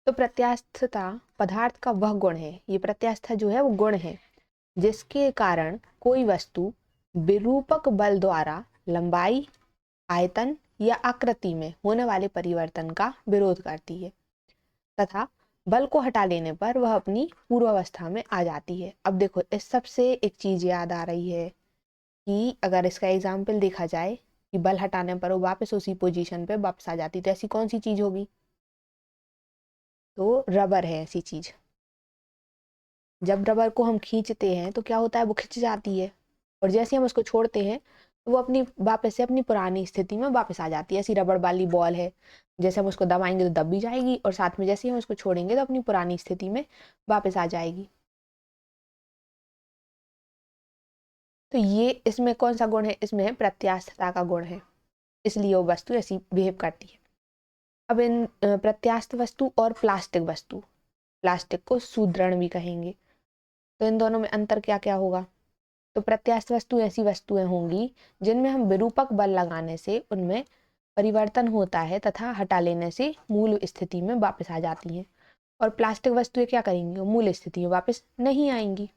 तो प्रत्यास्थता पदार्थ का वह गुण है, ये प्रत्यास्था जो है वो गुण है जिसके कारण कोई वस्तु विरूपक बल द्वारा लंबाई, आयतन या आकृति में होने वाले परिवर्तन का विरोध करती है तथा बल को हटा लेने पर वह अपनी पूर्वावस्था में आ जाती है। अब देखो इस सबसे एक चीज याद आ रही है कि अगर इसका एग्जाम्पल देखा जाए कि बल हटाने पर वो वापस उसी पोजीशन पे वापस आ जाती, तो ऐसी कौन सी चीज होगी? तो रबर है ऐसी चीज। जब रबर को हम खींचते हैं तो क्या होता है, वो खिंच जाती है और जैसे हम उसको छोड़ते हैं तो वो अपनी वापस से अपनी पुरानी स्थिति में वापस आ जाती है। ऐसी रबड़ वाली बॉल है, जैसे हम उसको दबाएंगे तो दब भी जाएगी और साथ में जैसे ही हम उसको छोड़ेंगे तो अपनी पुरानी स्थिति में वापस आ जाएगी। तो ये इसमें कौन सा गुण है? इसमें प्रत्यास्थता का गुण है, इसलिए वो वस्तु ऐसी बिहेव करती है। अब इन प्रत्यास्थ वस्तु और प्लास्टिक वस्तु, प्लास्टिक को सुदृढ़ भी कहेंगे, तो इन दोनों में अंतर क्या क्या होगा? तो प्रत्यास्थ वस्तु ऐसी वस्तुएं होंगी जिनमें हम विरूपक बल लगाने से उनमें परिवर्तन होता है तथा हटा लेने से मूल स्थिति में वापस आ जाती हैं। और प्लास्टिक वस्तुएं क्या करेंगी? मूल स्थिति में वापस नहीं आएंगी।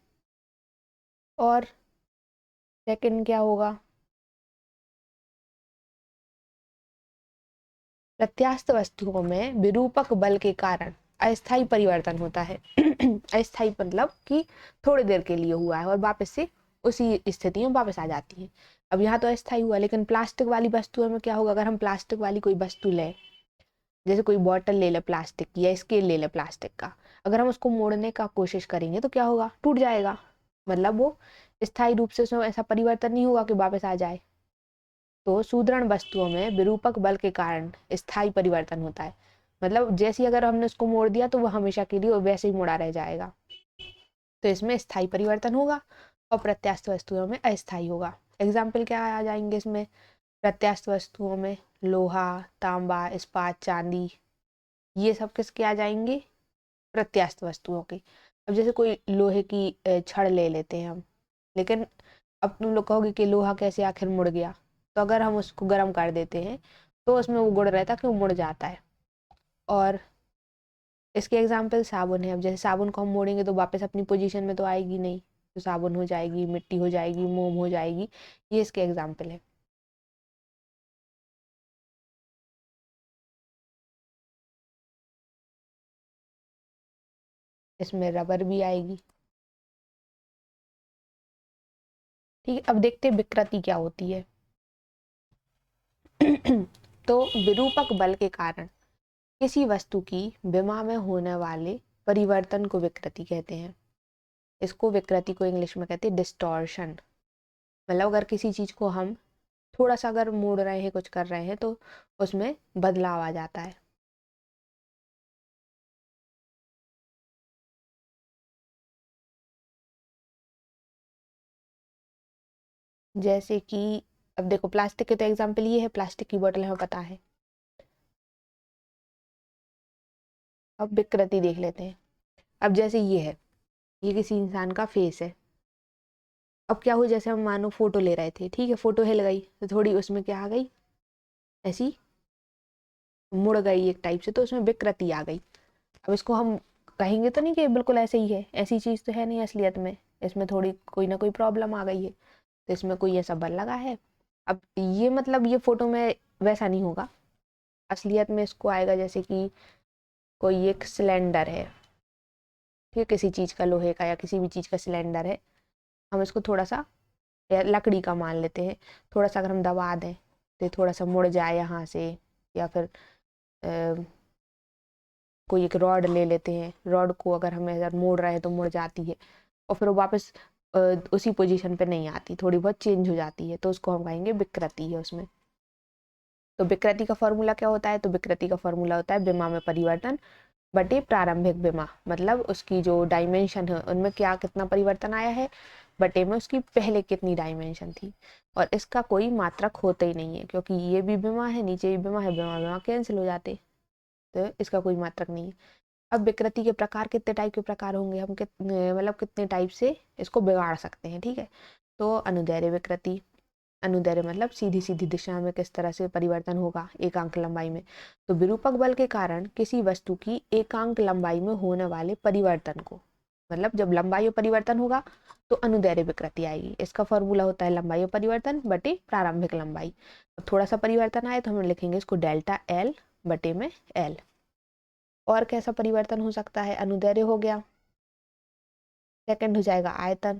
और सेकंड क्या होगा? प्रत्यास्थ वस्तुओं में विरूपक बल के कारण अस्थायी परिवर्तन होता है। अस्थायी मतलब कि थोड़ी देर के लिए हुआ है और वापस से उसी स्थिति में वापस आ जाती है। अब यहाँ तो अस्थायी हुआ, लेकिन प्लास्टिक वाली वस्तुओं में क्या होगा? अगर हम प्लास्टिक वाली कोई वस्तु लें, जैसे कोई बॉटल ले ले प्लास्टिक की या स्केल ले ले प्लास्टिक का, अगर हम उसको मोड़ने का कोशिश करेंगे तो क्या होगा? टूट जाएगा। मतलब वो स्थायी रूप से उसमें ऐसा परिवर्तन नहीं हुआ कि वापस आ जाए। तो सुदृढ़ वस्तुओं में विरूपक बल के कारण स्थायी परिवर्तन होता है। मतलब जैसे ही अगर हमने उसको मोड़ दिया तो वो हमेशा के लिए वैसे ही मुड़ा रह जाएगा। तो इसमें स्थायी परिवर्तन होगा और प्रत्यास्थ वस्तुओं में अस्थायी होगा। एग्जाम्पल क्या आ जाएंगे इसमें? प्रत्यास्थ वस्तुओं में लोहा, तांबा, इस्पात, चांदी, ये सब किसके आ जाएंगे? प्रत्यास्थ वस्तुओं के। अब जैसे कोई लोहे की छड़ ले लेते हैं हम, लेकिन अब तुम लोग कहोगे कि लोहा कैसे आखिर मुड़ गया? तो अगर हम उसको गर्म कर देते हैं तो उसमें वो गुण रहता है कि वो मुड़ जाता है। और इसके एग्जाम्पल साबुन है। अब जैसे साबुन को हम मोड़ेंगे तो वापस अपनी पोजीशन में तो आएगी नहीं, तो साबुन हो जाएगी, मिट्टी हो जाएगी, मोम हो जाएगी। ये इसके एग्जाम्पल है। इसमें रबर भी आएगी। ठीक है, अब देखते हैं विकृति क्या होती है। तो विरूपक बल के कारण किसी वस्तु की विमा में होने वाले परिवर्तन को विकृति कहते हैं। इसको विकृति को इंग्लिश में कहते हैं डिस्टॉर्शन। मतलब अगर किसी चीज को हम थोड़ा सा अगर मोड़ रहे हैं, कुछ कर रहे हैं, तो उसमें बदलाव आ जाता है। जैसे कि अब देखो प्लास्टिक के तो एग्जाम्पल ये है, प्लास्टिक की बोतल हमें पता है। अब विकृति देख लेते हैं। अब जैसे ये है, ये किसी इंसान का फेस है। अब क्या हुआ, जैसे हम मानो फोटो ले रहे थे, ठीक है, फोटो हिल गई तो थोड़ी उसमें क्या आ गई, ऐसी मुड़ गई एक टाइप से, तो उसमें विकृति आ गई। अब इसको हम कहेंगे तो नहीं कि बिल्कुल ऐसे ही है, ऐसी चीज तो है नहीं असलियत में, इसमें थोड़ी कोई ना कोई प्रॉब्लम आ गई है, तो इसमें कोई ऐसा बल लगा है। अब ये मतलब ये फोटो में वैसा नहीं होगा, असलियत में इसको आएगा जैसे कि कोई एक सिलेंडर है, ठीक है, किसी चीज का, लोहे का या किसी भी चीज का सिलेंडर है। हम इसको थोड़ा सा, या लकड़ी का मान लेते हैं, थोड़ा सा अगर हम दबा दें तो थोड़ा सा मुड़ जाए यहाँ से, या फिर अ, कोई एक रॉड ले लेते हैं, रॉड को अगर हमें अगर मोड़ रहे हैं तो मुड़ जाती है और फिर वो वापस अ, उसी पोजीशन पे नहीं आती, थोड़ी बहुत चेंज हो जाती है, तो उसको हम कहेंगे विकृति है उसमें। तो विकृति का फॉर्मूला क्या होता है? तो विकृति का फॉर्मूला होता है विमा में परिवर्तन बटे प्रारंभिक विमा। मतलब उसकी जो डायमेंशन है उनमें क्या कितना परिवर्तन आया है, बटे में उसकी पहले कितनी डायमेंशन थी। और इसका कोई मात्रक होता ही नहीं है, क्योंकि ये भी विमा है, नीचे भी विमा है, विमा विमा कैंसिल हो जाते, तो इसका कोई मात्रक नहीं है। अब विकृति के प्रकार, कितने टाइप के प्रकार होंगे, हम कितने मतलब कितने टाइप से इसको बिगाड़ सकते हैं, ठीक है। तो अनुदैर्ध्य विकृति, अनुदैर्ध्य मतलब सीधी सीधी दिशा में किस तरह से परिवर्तन होगा एकांक लंबाई में। तो विरूपक बल के कारण किसी वस्तु की एकांक लंबाई में होने वाले परिवर्तन को, मतलब जब लंबाई में परिवर्तन होगा तो अनुदैर्ध्य विकृति आएगी। इसका फॉर्मूला होता है लंबाई में परिवर्तन बटे प्रारंभिक लंबाई। अब थोड़ा सा परिवर्तन आए तो हम लिखेंगे इसको डेल्टा एल बटे में एल। और कैसा परिवर्तन हो सकता है, अनुदैर्ध्य हो गया, सेकंड हो जाएगा आयतन।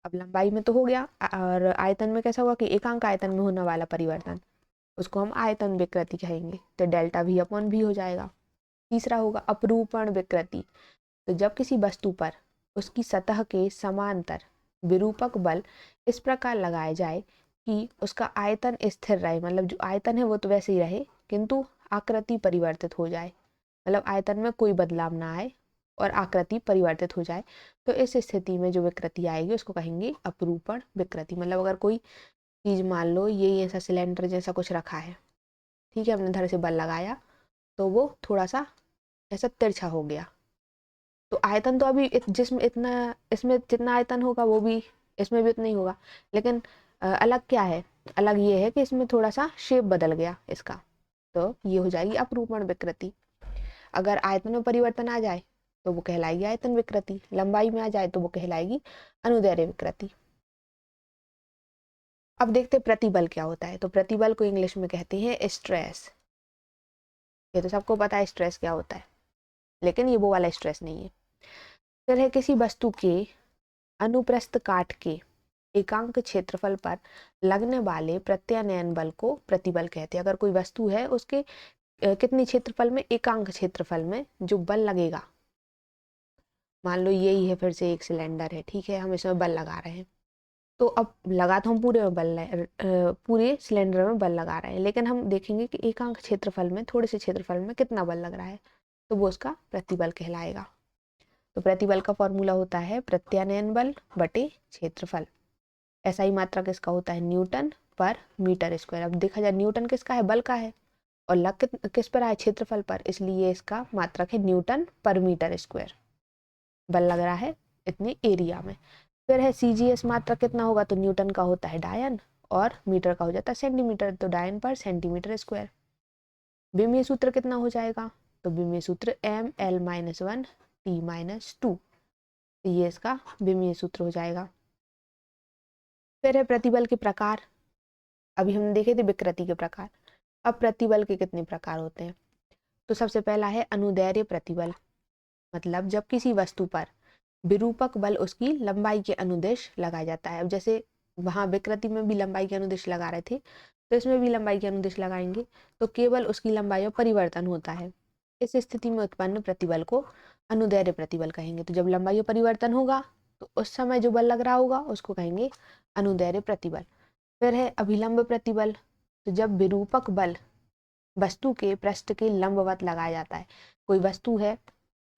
अब लंबाई में तो हो गया, और आयतन में कैसा हुआ कि एकांक आयतन में होने वाला परिवर्तन, उसको हम आयतन विकृति कहेंगे, तो डेल्टा भी अपॉन भी हो जाएगा। तीसरा होगा अपरूपण विकृति। तो जब किसी वस्तु पर उसकी सतह के समांतर विरूपक बल इस प्रकार लगाए जाए कि उसका आयतन स्थिर रहे, मतलब जो आयतन है वो तो वैसे ही रहे किंतु आकृति परिवर्तित हो जाए, मतलब आयतन में कोई बदलाव ना आए और आकृति परिवर्तित हो जाए, तो इस स्थिति में जो विकृति आएगी उसको कहेंगे अपरूपण विकृति। मतलब अगर कोई चीज मान लो ये ऐसा सिलेंडर जैसा कुछ रखा है, ठीक है, हमने धड़ से बल लगाया तो वो थोड़ा सा ऐसा तिरछा हो गया, तो आयतन तो अभी जिसमें इतना, इसमें जितना आयतन होगा वो भी इसमें भी उतना ही होगा, लेकिन अलग क्या है, अलग ये है कि इसमें थोड़ा सा शेप बदल गया इसका, तो ये हो जाएगी अपरूपण विकृति। अगर आयतन में परिवर्तन आ जाए तो वो कहलाएगी आयतन विकृति, लंबाई में आ जाए तो वो कहलाएगी अनुदैर्ध्य विकृति। अब देखते प्रतिबल क्या होता है। तो प्रतिबल को इंग्लिश में कहते हैं स्ट्रेस। ये तो सबको पता है स्ट्रेस क्या होता है, लेकिन ये वो वाला स्ट्रेस नहीं है। फिर है किसी वस्तु के अनुप्रस्थ काट के एकांक क्षेत्रफल पर लगने वाले प्रत्यानयन बल को प्रतिबल कहते हैं। अगर कोई वस्तु है उसके कितनी क्षेत्रफल में, एकांक क्षेत्रफल में जो बल लगेगा, मान लो यही है फिर से एक सिलेंडर है, ठीक है, हम इसमें बल लगा रहे हैं, तो अब लगा तो हम पूरे में बल पूरे सिलेंडर में बल लगा रहे हैं, लेकिन हम देखेंगे कि एकांक क्षेत्रफल में, थोड़े से क्षेत्रफल में कितना बल लग रहा है, तो वो उसका प्रतिबल कहलाएगा। तो प्रतिबल का फॉर्मूला होता है प्रत्यानयन बल बटे क्षेत्रफल। ऐसा ही मात्रा किसका होता है, न्यूटन पर मीटर स्क्वायर। अब देखा जाए न्यूटन किसका है, बल का है, और लग किस पर आए, क्षेत्रफल पर, इसलिए इसका मात्रक है न्यूटन पर मीटर स्क्वायर। बल लग रहा है इतने एरिया में। फिर है सीजीएस मात्रक कितना होगा, तो न्यूटन का होता है डायन और मीटर का हो जाता है सेंटीमीटर, तो डायन पर सेंटीमीटर स्क्वायर। विमीय सूत्र कितना हो जाएगा, तो विमीय सूत्र ml-1 t-2, ये इसका विमीय सूत्र हो जाएगा। फिर है प्रतिबल के प्रकार। अभी हम देखे थे विकृति के प्रकार, अब प्रतिबल के कितने प्रकार होते हैं। तो सबसे पहला है अनुदैर्ध्य प्रतिबल, मतलब जब किसी वस्तु पर विरूपक बल उसकी लंबाई के अनुदिश लगाया जाता है। अब जैसे वहां विकृति में भी लंबाई के अनुदिश लगा रहे थे, तो इसमें भी लंबाई के अनुदिश लगाएंगे, तो केवल उसकी लंबाई में परिवर्तन होता है। इस स्थिति में उत्पन्न प्रतिबल को अनुदैर्ध्य प्रतिबल कहेंगे। तो जब लंबाई में परिवर्तन होगा तो उस समय जो बल लग रहा होगा उसको कहेंगे अनुदैर्ध्य प्रतिबल। फिर है अभिलंब प्रतिबल। तो जब विरूपक बल वस्तु के पृष्ठ के लंबवत लगाया जाता है, कोई वस्तु है,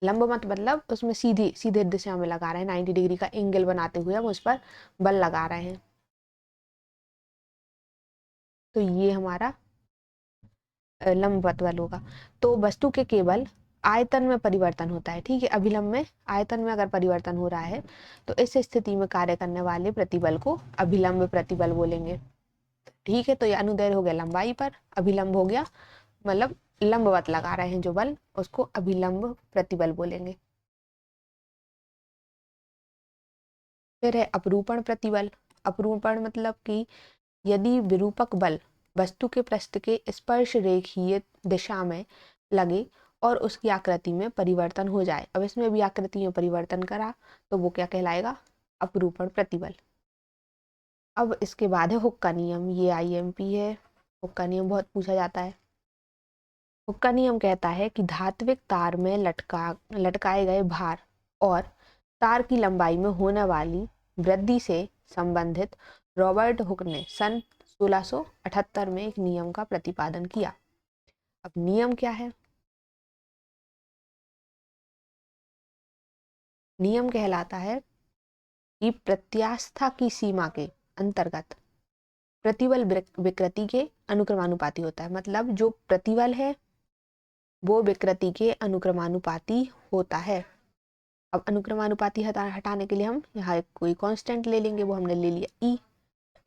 लंबवत मतलब उसमें सीधी सीधे दिशा में लगा रहे हैं, 90 डिग्री का एंगल बनाते हुए हम उस पर बल लगा रहे हैं, तो ये हमारा लंबवत बल होगा। तो वस्तु के केवल आयतन में परिवर्तन होता है, ठीक है, अभिलंब में आयतन में अगर परिवर्तन हो रहा है तो इस स्थिति में कार्य करने वाले प्रतिबल को अभिलंब प्रतिबल बोलेंगे, ठीक है। तो ये अनुदैर्ध्य हो गया लंबाई पर, अभिलंब हो गया मतलब लंबवत लगा रहे हैं जो बल, उसको अभिलंब प्रतिबल बोलेंगे। फिर है अपरूपण प्रतिबल। अपरूपण मतलब कि यदि विरूपक बल वस्तु के पृष्ठ के स्पर्श रेखीय दिशा में लगे और उसकी आकृति में परिवर्तन हो जाए, अब इसमें भी आकृति में परिवर्तन करा तो वो क्या कहलाएगा, अपरूपण प्रतिबल। अब इसके बाद है हुक्का नियम, ये आईएमपी है। हुक्का नियम बहुत पूछा जाता है। हुक्का नियम कहता है कि धात्विक तार में लटकाए गए भार और तार की लंबाई में होने वाली वृद्धि से संबंधित रॉबर्ट हुक ने सन 1678 में एक नियम का प्रतिपादन किया। अब नियम क्या है, नियम कहलाता है कि प्रत्यास्था की सीमा के अंतर्गत प्रतिबल विकृति के अनुक्रमानुपाती होता है। मतलब जो प्रतिबल है वो विकृति के अनुक्रमानुपाती होता है। अब अनुक्रमानुपाती हटाने के लिए हम यहाँ एक कोई कांस्टेंट ले लेंगे, वो हमने ले लिया ई।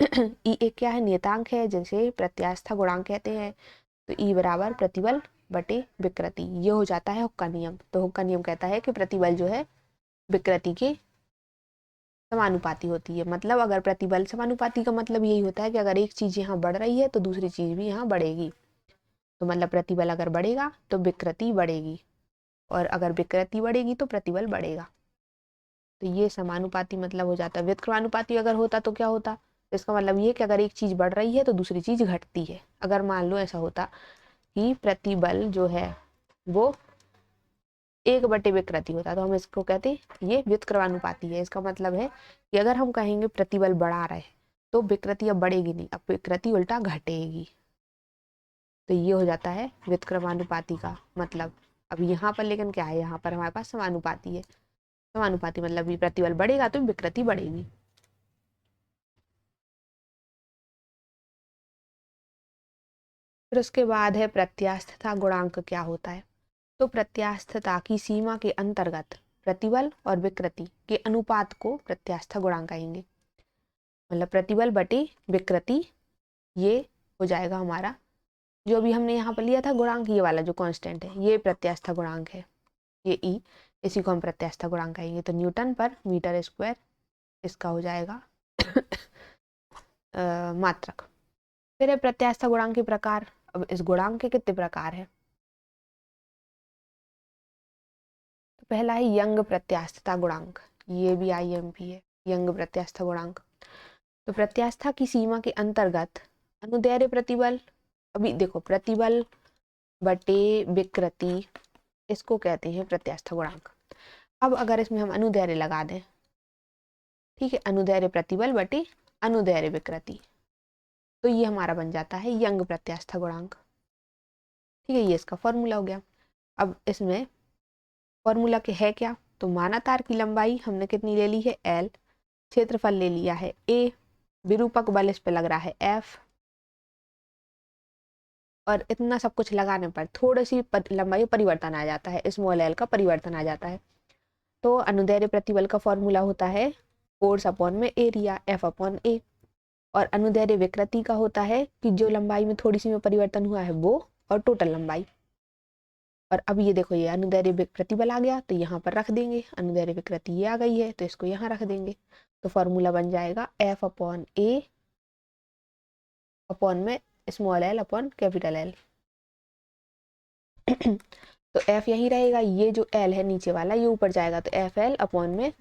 ई एक क्या है, नियतांक है, जैसे प्रत्यास्थ गुणांक कहते हैं। तो ई बराबर प्रतिबल बटे विकृति, ये हो जाता है हुक का नियम। तो हुक का नियम कहता है कि प्रतिबल जो है विकृति के समानुपाती होती है। मतलब अगर प्रतिबल समानुपाती का मतलब यही होता है कि अगर एक चीज यहाँ बढ़ रही है तो दूसरी चीज भी यहाँ बढ़ेगी। तो मतलब प्रतिबल अगर बढ़ेगा तो विकृति बढ़ेगी, और अगर विकृति बढ़ेगी तो प्रतिबल बढ़ेगा। तो ये समानुपाती मतलब हो जाता है। व्युत्क्रमानुपाती अगर होता तो क्या होता, तो इसका मतलब ये कि अगर एक चीज बढ़ रही है तो दूसरी चीज घटती है। अगर मान लो ऐसा होता कि प्रतिबल जो है वो एक बटे विकृति होता, तो हम इसको कहते हैं ये व्युत्क्रमानुपाती है। इसका मतलब है कि अगर हम कहेंगे प्रतिबल बढ़ा रहे तो विकृति अब बढ़ेगी नहीं, अब विकृति उल्टा घटेगी। तो ये हो जाता है व्युत्क्रमानुपाती का मतलब। अब यहाँ पर लेकिन क्या है, यहाँ पर हमारे पास समानुपाती है। समानुपाती मतलब भी प्रतिबल बढ़ेगा तो विकृति बढ़ेगी। फिर उसके बाद है प्रत्यास्थता गुणांक क्या होता है। तो प्रत्यास्थता की सीमा के अंतर्गत प्रतिबल और विकृति के अनुपात को प्रत्यास्थ गुणांक कहेंगे। मतलब प्रतिबल बटे विकृति, ये हो जाएगा हमारा जो अभी हमने यहाँ पर लिया था गुणांक, ये वाला जो कांस्टेंट है ये प्रत्यास्थ गुणांक है, ये ई, इसी को हम प्रत्यास्थ गुणांक कहेंगे। तो न्यूटन पर मीटर स्क्वायर इसका हो जाएगा मात्रक। फिर है प्रत्यास्थ गुणांक के प्रकार। अब इस गुणांक के कितने प्रकार है, तो पहला है यंग प्रत्यास्थता गुणांक, ये भी आईएमपी है, यंग प्रत्यास्थ गुणांक। तो प्रत्यास्था की सीमा के अंतर्गत अनुदैर्य प्रतिबल, अभी देखो प्रतिबल बटे विकृति, इसको कहते हैं प्रत्यास्थ गुणांक। अब अगर इसमें हम अनुदैर्य लगा दें, ठीक है, अनुदैर्य प्रतिबल बटे अनुदैर्य विकृति, तो ये हमारा बन जाता है यंग प्रत्यास्थ गुणांक। ठीक है, ये इसका फॉर्मूला हो गया। अब इसमें फॉर्मूला के है क्या, तो माना तार की लंबाई हमने कितनी ले ली है L, क्षेत्रफल ले लिया है A, विरूपक बल इस पे लग रहा है F, और इतना सब कुछ लगाने पर थोड़ी सी लंबाई परिवर्तन आ जाता है, स्मॉल एल का परिवर्तन आ जाता है। तो अनुदैर्य प्रतिबल का फॉर्मूला होता है फोर्स अपॉन में एरिया, F अपॉन A। और अनुदैर्य विकृति का होता है कि जो लंबाई में थोड़ी सी में परिवर्तन हुआ है वो, और टोटल लंबाई। और अब ये देखो ये अनुदैर्य प्रतिबल आ गया तो यहाँ पर रख देंगे, अनुदैर्य विकृति ये आ गई है तो इसको यहाँ रख देंगे। तो फॉर्मूला बन जाएगा F अपॉन A अपॉन में small L upon capital L. तो F यही रहेगा, ये जो L है नीचे वाला ये ऊपर जाएगा, तो एफ एल अपॉन में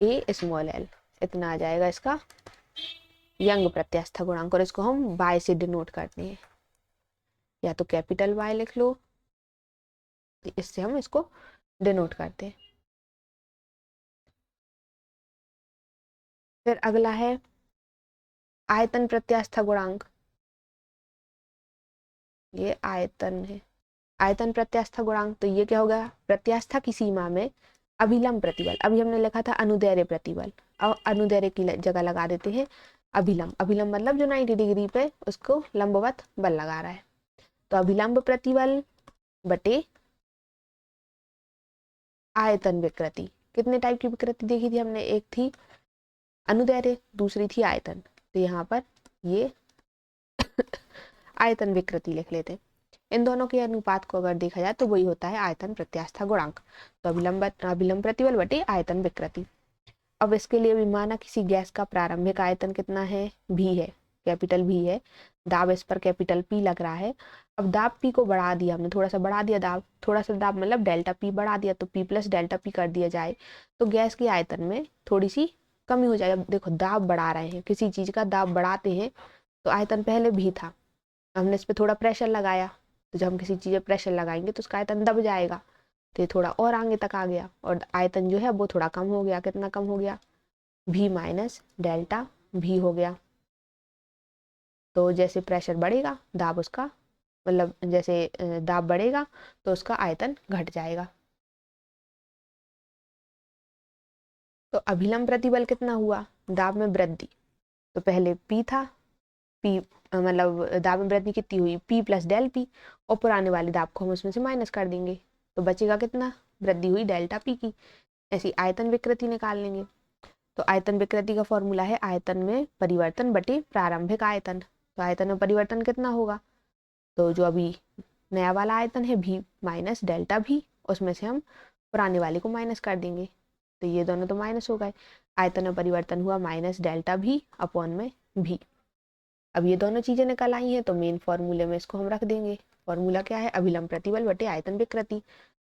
A स्मॉल एल, इतना आ जाएगा इसका यंग प्रत्यास्थ गुणांक। और इसको हम बाय से डिनोट करते हैं, या तो कैपिटल Y लिख लो, इससे हम इसको डिनोट करते हैं। फिर अगला है आयतन प्रत्यास्थ गुणांक, ये आयतन है, आयतन प्रत्यास्थ गुणांक। तो ये क्या होगा, प्रत्यास्थ की सीमा में अभिलंब प्रतिबल, अभी हमने लिखा था अनुदैर्य प्रतिबल, अब अनुदैर्य की जगह लगा देते हैं अभिलंब। अभिलंब मतलब जो 90 डिग्री पे उसको लंबवत बल लगा रहा है। तो अभिलंब प्रतिबल बटे आयतन विकृति। कितने टाइप की विकृति देखी थी हमने, एक थी अनुदैर्य, दूसरी थी आयतन। तो यहाँ पर ये आयतन विकृति लिख लेते हैं। इन दोनों के अनुपात को अगर देखा जाए तो वही होता है आयतन प्रत्यास्थ गुणांक। तो अभिलंब प्रतिबल बटे आयतन विकृति। अब इसके लिए भी माना किसी गैस का प्रारंभिक आयतन कितना है, भी है, कैपिटल भी है, दाब इस पर कैपिटल पी लग रहा है। अब दाब पी को बढ़ा दिया हमने, थोड़ा सा बढ़ा दिया दाब, थोड़ा सा दाब मतलब डेल्टा पी बढ़ा दिया, तो पी प्लस डेल्टा पी कर दिया जाए तो गैस के आयतन में थोड़ी सी कमी हो जाएगी। देखो दाब बढ़ा रहे हैं, किसी चीज का दाब बढ़ाते हैं तो आयतन पहले भी था, हमने इस पर थोड़ा प्रेशर लगाया, तो जब हम किसी चीज पर प्रेशर लगाएंगे तो उसका आयतन दब जाएगा, तो ये थोड़ा और आगे तक आ गया, और आयतन जो है वो थोड़ा कम हो गया। कितना कम हो गया, भी माइनस डेल्टा भी हो गया। तो जैसे प्रेशर बढ़ेगा दाब उसका, मतलब जैसे दाब बढ़ेगा तो उसका आयतन घट जाएगा। तो अभिलंब प्रतिबल कितना हुआ, दाब में वृद्धि, तो पहले पी था, पी मतलब दाब में वृद्धि कितनी हुई, पी प्लस डेल पी, और पुराने वाले दाब को हम उसमें से माइनस कर देंगे तो बचेगा कितना, वृद्धि हुई डेल्टा पी की। ऐसी आयतन विकृति निकाल लेंगे। तो आयतन विकृति का फॉर्मूला है आयतन में परिवर्तन बटे प्रारंभिक आयतन। तो आयतन में परिवर्तन कितना होगा, तो जो अभी नया वाला आयतन है भी माइनस डेल्टा भी, उसमें से हम पुराने वाले को माइनस कर देंगे, तो ये दोनों तो माइनस हो गए। आयतन में परिवर्तन हुआ माइनस डेल्टा भी अपॉन में भी। अब ये दोनों चीजें निकल आई हैं तो मेन फॉर्मूले में इसको हम रख देंगे। फॉर्मूला क्या है, अभिलंब प्रतिबल बटे आयतन विकृति।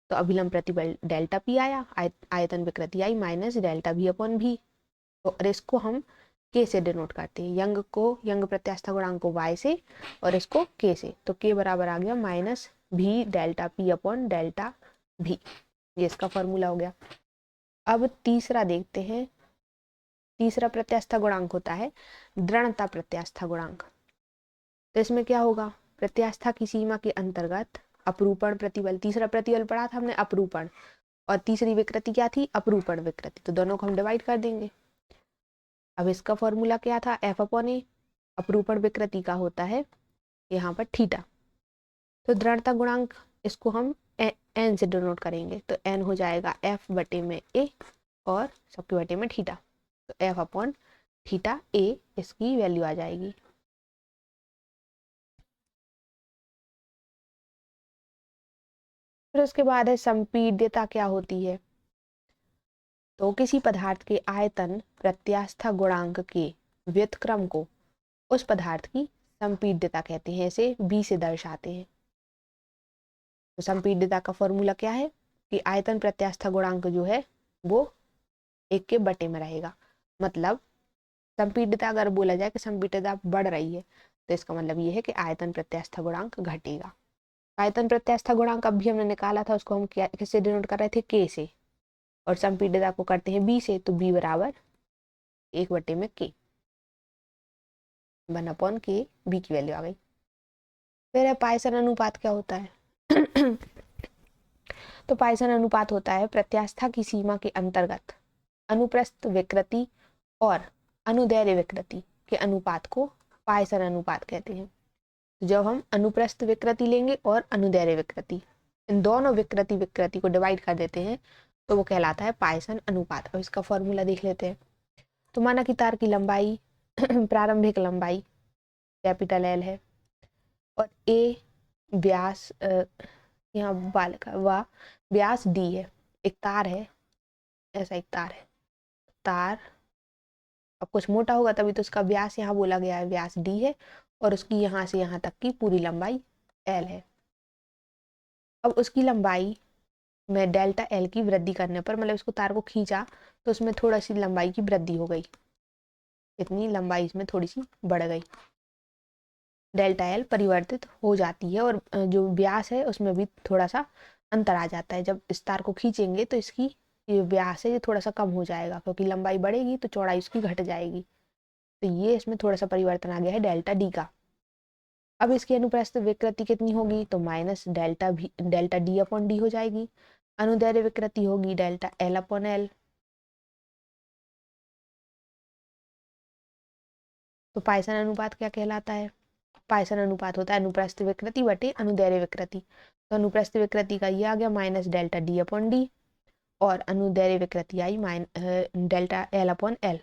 तो अभिलंब प्रतिबल डेल्टा पी आया, आयतन विकृति आई माइनस डेल्टा भी अपॉन भी। और इसको हम के से डिनोट करते हैं, यंग प्रत्यास्था गुणांक को y से और इसको k से। तो k बराबर आ गया माइनस भी डेल्टा पी अपॉन डेल्टा भी, ये इसका फॉर्मूला हो गया। अब तीसरा देखते हैं। तीसरा प्रत्यास्था गुणांक होता है दृढ़ता प्रत्यास्था गुणांक। तो इसमें क्या होगा, प्रत्यास्था की सीमा के अंतर्गत अपरूपण प्रतिबल, तीसरा प्रतिबल पढ़ा था हमने अपरूपण, और तीसरी विकृति क्या थी, अपरूपण विकृति। तो दोनों को हम डिवाइड कर देंगे। अब इसका फॉर्मूला क्या था, एफ अपॉन ए, अपरूपण विकृति का होता है यहाँ पर थीटा। तो दृढ़ता गुणांक इसको हम एन से डिनोट करेंगे, तो एन हो जाएगा एफ बटे में ए और सबके बटे में थीटा। तो एफ अपॉन थीटा ए इसकी वैल्यू आ जाएगी। फिर उसके बाद है संपीड्यता क्या होती है। तो किसी पदार्थ के आयतन प्रत्यास्था गुणांक के व्युत्क्रम को उस पदार्थ की संपीड्यता कहते हैं, इसे बी से दर्शाते हैं। तो संपीड्यता का फॉर्मूला क्या है कि आयतन प्रत्यास्था गुणांक जो है वो 1 के बटे में रहेगा। मतलब संपीड्यता अगर बोला जाए कि संपीड्यता बढ़ रही है तो इसका मतलब ये है कि आयतन प्रत्यास्था गुणांक घटेगा। आयतन प्रत्यास्था गुणांक अभी हमने निकाला था, उसको हम क्या किससे डिनोट कर रहे थे, के से, और संपीड्यता को करते हैं बी से, तो बी बराबर 1 बटे में के, 1 अपॉन के, बी की वैल्यू आ गई। फिर है पाइसन अनुपात क्या होता है। तो पाइसन अनुपात होता है प्रत्यास्था की सीमा के अंतर्गत अनुप्रस्थ विकृति और अनुदैर्घ्य विकृति के अनुपात को पाइसन अनुपात कहते हैं। जब हम अनुप्रस्थ विकृति लेंगे और अनुदैर्घ्य विकृति, इन दोनों विकृति को डिवाइड कर देते हैं तो वो कहलाता है पाइसन अनुपात। अब इसका फॉर्मूला देख लेते हैं। तो माना कि तार की लंबाई प्रारंभिक लंबाई कैपिटल एल है और ए व्यास यहाँ बाल का व व्यास डी है। एक तार है, ऐसा एक तार है, तार अब कुछ मोटा होगा तभी तो उसका व्यास यहाँ बोला गया है, व्यास डी है और उसकी यहाँ से यहाँ तक की पूरी लंबाई एल है। अब उसकी लंबाई में डेल्टा एल की वृद्धि करने पर, मतलब इसको तार को खींचा तो उसमें थोड़ा सी लंबाई की वृद्धि हो गई, इतनी लंबाई इसमें थोड़ी सी बढ़ गई, डेल्टा एल परिवर्तित हो जाती है और जो व्यास है उसमें भी थोड़ा सा अंतर आ जाता है। जब इस तार को खींचेंगे तो इसकी ये व्यास है ये थोड़ा सा कम हो जाएगा, क्योंकि लंबाई बढ़ेगी तो चौड़ाई उसकी घट जाएगी। तो ये इसमें थोड़ा सा परिवर्तन आ गया है डेल्टा डी का। अब इसकी अनुप्रस्थ विकृति कितनी होगी, तो minus delta D upon D हो जाएगी। अनुदैर्घ्य विकृति होगी डेल्टा एल अपॉन एल। तो पाइसन अनुपात क्या कहलाता है, पाइसन अनुपात होता है अनुप्रस्थ विकृति बटे अनुदैर्घ्य विकृति। तो अनुप्रस्थ विकृति का ये आ गया minus delta D upon D और अनुदैर्घ्य विकृति आई डेल्टा एल अपॉन एल।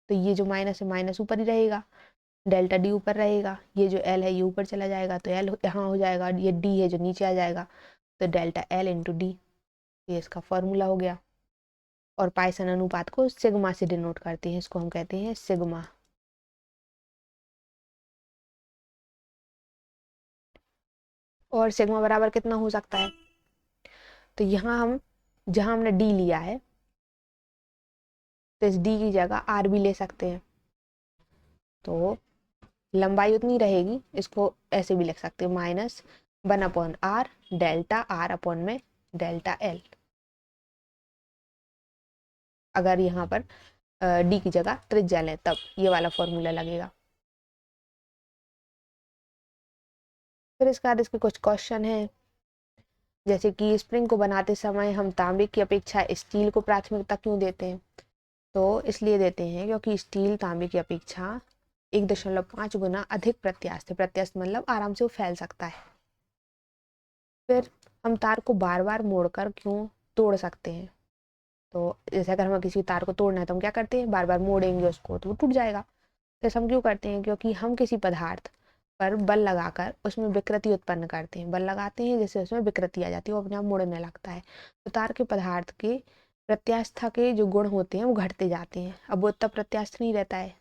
तो ये जो माइनस है माइनस ऊपर ही रहेगा, डेल्टा डी ऊपर रहेगा, ये जो एल है ये ऊपर चला जाएगा तो एल यहाँ हो जाएगा, ये डी है जो नीचे आ जाएगा तो डेल्टा एल इंटू डी, ये इसका फॉर्मूला हो गया। और पाइसन अनुपात को सिग्मा से डिनोट करते हैं, इसको हम कहते हैं सिग्मा। और सिग्मा बराबर कितना हो सकता है, तो यहाँ हम जहाँ हमने डी लिया है तो इस डी की जगह आर भी ले सकते हैं, तो लंबाई उतनी रहेगी, इसको ऐसे भी लिख सकते हैं minus 1 upon R delta R upon में डेल्टा एल। अगर यहाँ पर डी की जगह त्रिज्या लें तब ये वाला फॉर्मूला लगेगा। फिर इसके बाद इसके कुछ क्वेश्चन है, जैसे कि स्प्रिंग को बनाते समय हम तांबे की अपेक्षा स्टील को प्राथमिकता क्यों देते हैं। तो इसलिए देते हैं क्योंकि स्टील तांबे की अपेक्षा 1.5 गुना अधिक प्रत्यास्थ मतलब आराम से वो फैल सकता है। फिर हम तार को बार बार मोड़कर क्यों तोड़ सकते हैं, तो जैसे अगर हमें किसी तार को तोड़ना है तो हम क्या करते हैं, बार बार मोड़ेंगे उसको तो वो टूट जाएगा। तो हम क्यों करते हैं, क्योंकि हम किसी पदार्थ पर बल लगाकर उसमें विकृति उत्पन्न करते हैं। बल लगाते हैं जैसे उसमें विकृति आ जाती है, वो अपने आप मुड़ने लगता है। तो तार के पदार्थ के प्रत्यास्था के जो गुण होते हैं वो घटते जाते हैं। अब वो उतना प्रत्यास्थ नहीं रहता है,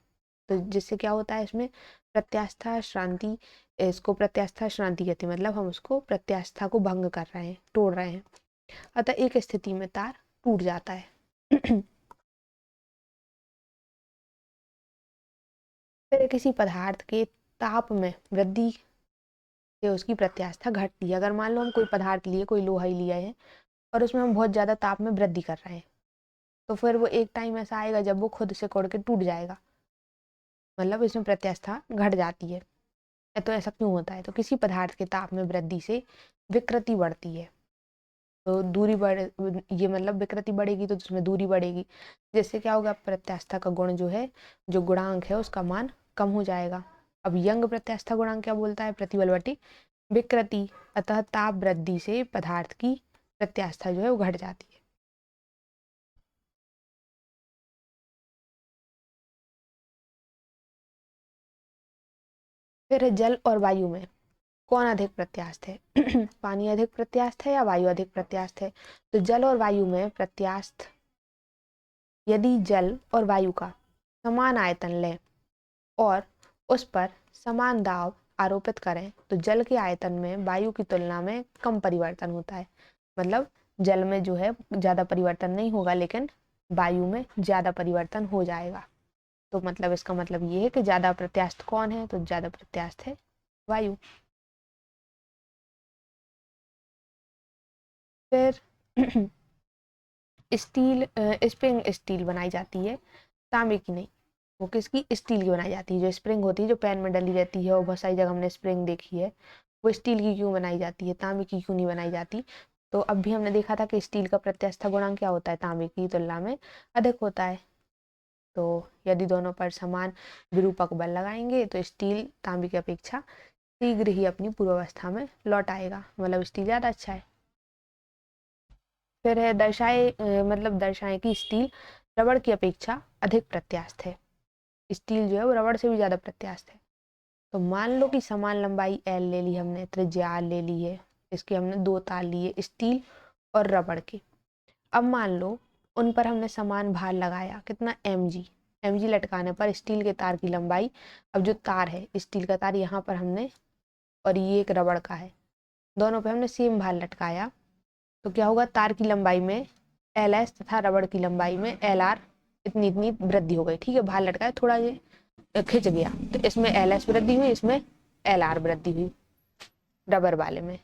तो जिससे क्या होता है इसमें प्रत्यास्था श्रांति, इसको प्रत्यास्था श्रांति कहते हैं, मतलब हम उसको प्रत्यास्था को भंग कर रहे हैं, तोड़ रहे हैं। अतः एक स्थिति में तार टूट जाता है। फिर किसी पदार्थ के ताप में वृद्धि से उसकी प्रत्यास्था घटती है। अगर मान लो हम कोई पदार्थ लिए, कोई लोहा ही लिया है और उसमें हम बहुत ज्यादा ताप में वृद्धि कर रहे हैं, तो फिर वो एक टाइम ऐसा आएगा जब वो खुद से कुड़ के टूट जाएगा, मतलब इसमें प्रत्यास्था घट जाती है। तो ऐसा क्यों होता है, तो किसी पदार्थ के ताप में वृद्धि से विकृति बढ़ती है। तो दूरी बढ़, ये मतलब विकृति बढ़ेगी तो उसमें दूरी बढ़ेगी, जिससे क्या होगा, प्रत्यास्था का गुण जो है, जो गुणांक है उसका मान कम हो जाएगा। अब यंग प्रत्यास्था गुणांक क्या बोलता है, प्रतिबल बटी विकृति। अतः ताप वृद्धि से पदार्थ की प्रत्यास्था जो है वो घट जाती है। फिर जल और वायु में कौन अधिक प्रत्यास्थ है? पानी अधिक प्रत्यास्थ है या वायु अधिक प्रत्यास्थ है? तो जल और वायु में प्रत्यास्थ, यदि जल और वायु का समान आयतन लें और उस पर समान दाब आरोपित करें तो जल के आयतन में वायु की तुलना में कम परिवर्तन होता है। मतलब जल में जो है ज्यादा परिवर्तन नहीं होगा, लेकिन वायु में ज्यादा परिवर्तन हो जाएगा। तो मतलब इसका मतलब ये है कि ज्यादा प्रत्यास्थ कौन है, तो ज्यादा प्रत्यास्थ है वायु। फिर स्टील, स्प्रिंग स्टील बनाई जाती है, तांबे की नहीं। वो किसकी, स्टील की बनाई जाती है। जो स्प्रिंग होती है जो पैन में डली रहती है, और बहुत सारी जगह हमने स्प्रिंग देखी है, वो स्टील की क्यों बनाई जाती है, तांबे की क्यों नहीं बनाई जाती? तो अब भी हमने देखा था कि स्टील का प्रत्यास्था गुणांक क्या होता है, तांबे की तुलना में अधिक होता है। तो यदि दोनों पर समान विरूपक बल लगाएंगे तो स्टील तांबे की अपेक्षा शीघ्र ही अपनी पूर्वावस्था में लौट आएगा, मतलब स्टील ज्यादा अच्छा है। फिर है दर्शाए, मतलब दर्शाए कि स्टील रबड़ की अपेक्षा अधिक प्रत्यास्थ है। स्टील जो है वो रबड़ से भी ज्यादा प्रत्यास्थ है। तो मान लो कि समान लंबाई एल ले ली हमने, त्रिज्या आर ले ली है, इसके हमने दो तार लिए स्टील और रबड़ के। अब मान लो उन पर हमने समान भार लगाया, कितना, mg। mg लटकाने पर स्टील के तार की लंबाई, अब जो तार है स्टील का तार यहाँ पर हमने, और ये एक रबड़ का है, दोनों पे हमने सेम भार लटकाया, तो क्या होगा, तार की लंबाई में ls तथा रबड़ की लंबाई में lr इतनी इतनी वृद्धि हो गई। ठीक है, भार लटकाया, थोड़ा ये खिंच गया तो इसमें ls वृद्धि हुई, इसमें lr वृद्धि हुई रबर वाले में।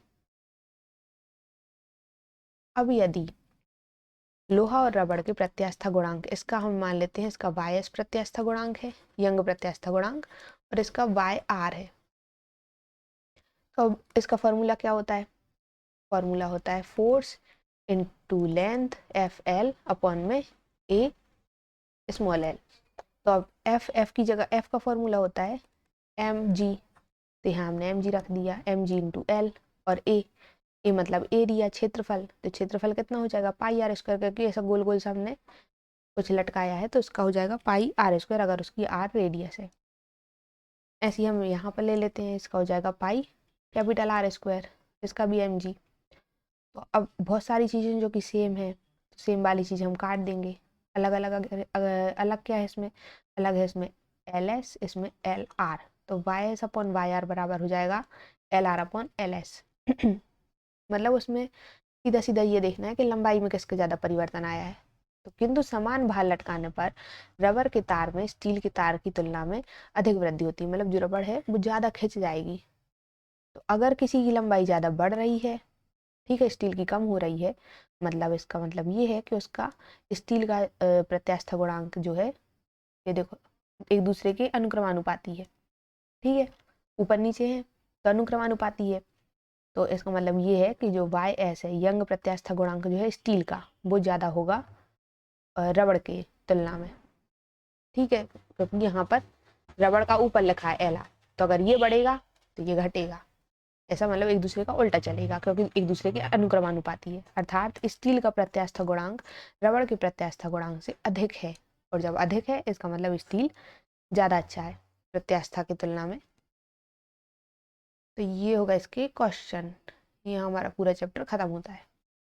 अब यदि लोहा और रबड़ के प्रत्यास्था गुणांक, इसका हम मान लेते हैं इसका ys प्रत्यास्था गुणांक है, यंग प्रत्यास्था गुणांक, और इसका yr है। तो इसका फॉर्मूला क्या होता है, फॉर्मूला होता है force into length F L upon में ए स्मॉल एल। तो अब एफ की जगह एफ का फॉर्मूला होता है एम जी, तो यहाँ हमने एम जी रख दिया, एम जी इंटू एल, और ए मतलब एरिया, क्षेत्रफल। तो क्षेत्रफल कितना हो जाएगा, पाई आर स्क्वायर, करके ऐसा गोल गोल सा हमने कुछ लटकाया है तो इसका हो जाएगा पाई आर स्क्वायर, अगर उसकी आर रेडियस है। ऐसे ही हम यहाँ पर ले लेते हैं, इसका हो जाएगा पाई कैपिटल आर स्क्वायर, इसका भी एम जी। तो अब बहुत सारी चीज़ें जो कि सेम है, तो सेम वाली चीज़ हम काट देंगे। अलग अलग अलग क्या है इसमें, अलग है इसमें एल एस, इसमें एल आर। तो Y S upon Y R बराबर हो जाएगा L R upon L S. मतलब उसमें सीधा सीधा ये देखना है कि लंबाई में किसके ज़्यादा परिवर्तन आया है। तो किंतु समान भार लटकाने पर रबर के तार में स्टील के तार की तुलना में अधिक वृद्धि होती है, मतलब जो रबड़ है वो ज़्यादा खिंच जाएगी। तो अगर किसी की लंबाई ज़्यादा बढ़ रही है, ठीक है, स्टील की कम हो रही है, मतलब इसका मतलब ये है कि उसका स्टील का प्रत्यास्था गुणांक जो है, ये देखो एक दूसरे के अनुक्रमानुपाती है। ठीक है, ऊपर नीचे है तो अनुक्रमानुपाती है। तो इसका मतलब ये है कि जो वाई एस है, यंग प्रत्यास्था गुणांक जो है स्टील का, वो ज़्यादा होगा रबड़ के तुलना में। ठीक है, क्योंकि यहाँ पर रबड़ का ऊपर लिखा है एल आर, तो अगर ये बढ़ेगा तो ये घटेगा। ऐसा मतलब एक दूसरे का उल्टा चलेगा, क्योंकि एक दूसरे के अनुक्रमानुपाती है। अर्थात स्टील का प्रत्यास्थ गुणांक रबड़ के प्रत्यास्थ गुणांक से अधिक है, और जब अधिक है इसका मतलब स्टील ज़्यादा अच्छा है प्रत्यास्था की तुलना में। तो ये होगा इसके क्वेश्चन। ये हमारा पूरा चैप्टर खत्म होता है।